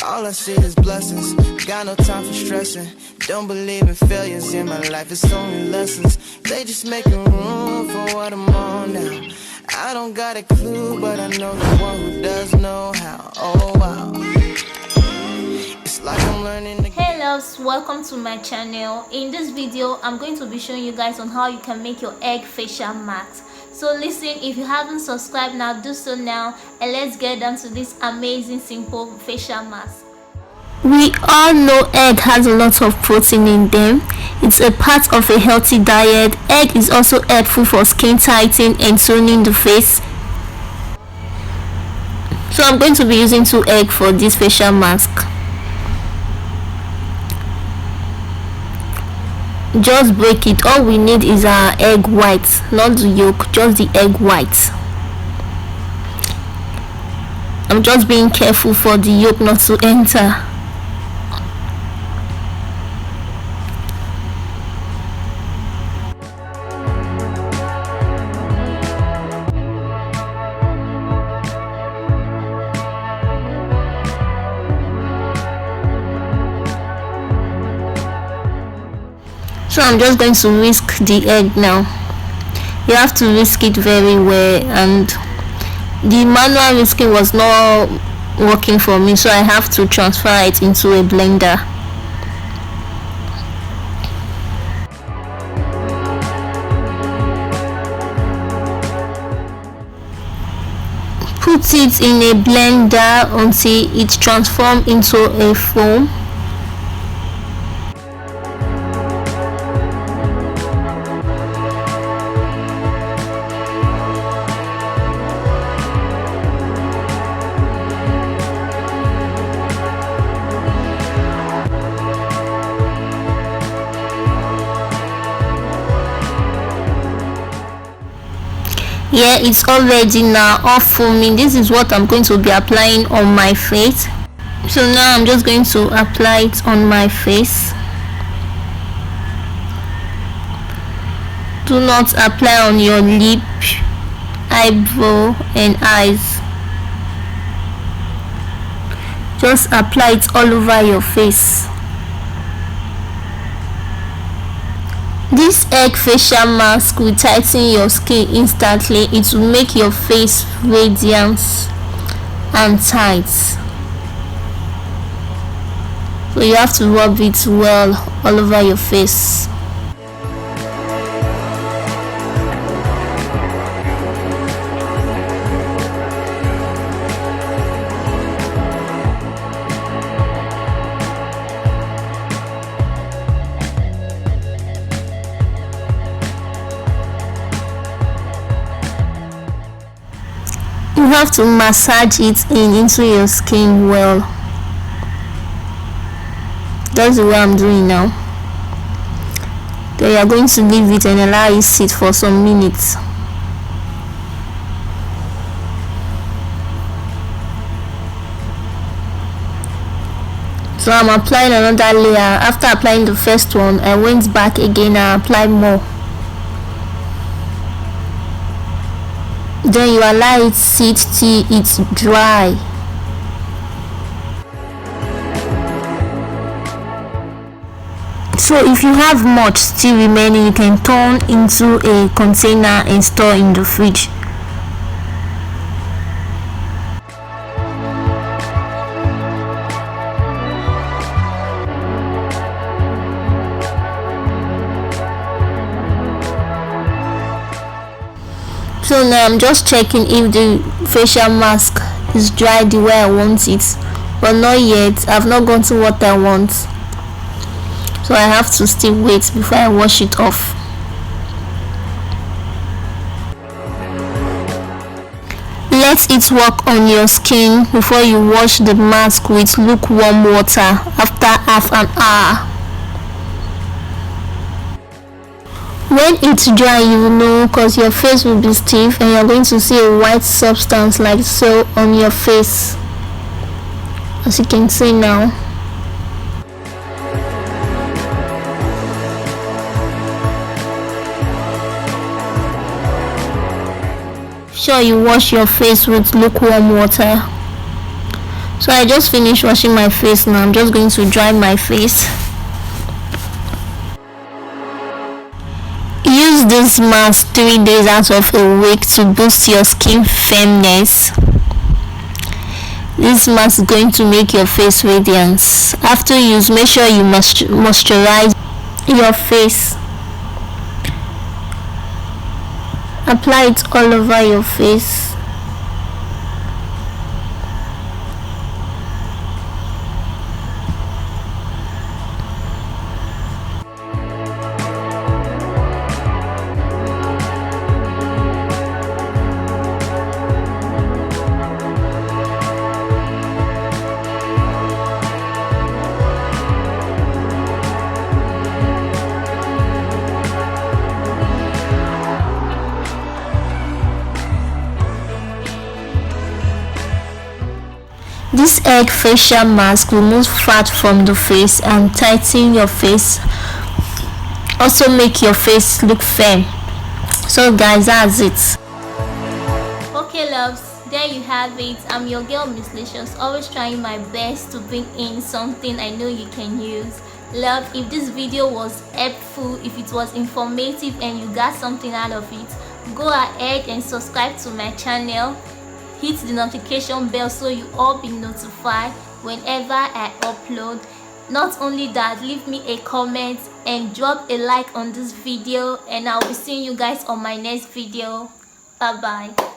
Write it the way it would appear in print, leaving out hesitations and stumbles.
All I see is blessings, got no time for stressing. Don't believe in failures in my life, it's only lessons. They just making room for what I'm on now. I don't got a clue, but I know the one who does know how. Oh wow, it's like I'm learning. Hey loves, welcome to my channel. In this video I'm going to be showing you guys on how you can make your egg facial mask. So listen, if you haven't subscribed now, do so now, and let's get down to this amazing simple facial mask. We all know egg has a lot of protein in them. It's a part of a healthy diet. Egg is also helpful for skin tightening and toning the face. So I'm going to be using 2 eggs for this facial mask. Just break it. All we need is our egg white, not the yolk, just the egg white. I'm just being careful for the yolk not to enter. So I'm just going to whisk the egg now. You have to whisk it very well, and the manual whisking was not working for me, so I have to transfer it into a blender. Put it in a blender until it transforms into a foam. Yeah, it's already now off foaming. This is what I'm going to be applying on my face. So now I'm just going to apply it on my face. Do not apply on your lip, eyebrow and eyes. Just apply it all over your face. This egg facial mask will tighten your skin instantly. It will make your face radiant and tight. So you have to rub it well all over your face. You have to massage it into your skin well. That's the way I'm doing now. Then you are going to leave it and allow it sit for some minutes. So I'm applying another layer. After applying the first one, I went back again and applied more. Then you allow it sit till it's dry. So if you have much still remaining, you can turn into a container and store in the fridge. So now I'm just checking if the facial mask is dry the way I want it, but not yet. I've not gotten what I want, so I have to still wait before I wash it off. Let it work on your skin before you wash the mask with lukewarm water after half an hour. When it's dry, you will know, because your face will be stiff and you're going to see a white substance like so on your face, as you can see now. Sure, you wash your face with lukewarm water. So I just finished washing my face. Now I'm just going to dry my face. Use this mask 3 days out of a week to boost your skin firmness. This mask is going to make your face radiant. After use, make sure you moisturize your face. Apply it all over your face. This egg facial mask removes fat from the face and tighten your face. Also make your face look firm. So guys, that's it. Okay loves, there you have it. I'm your girl Miss Licious, always trying my best to bring in something I know you can use. Love, if this video was helpful, if it was informative and you got something out of it, go ahead and subscribe to my channel. Hit the notification bell so you all be notified whenever I upload. Not only that, leave me a comment and drop a like on this video, and I'll be seeing you guys on my next video. Bye bye.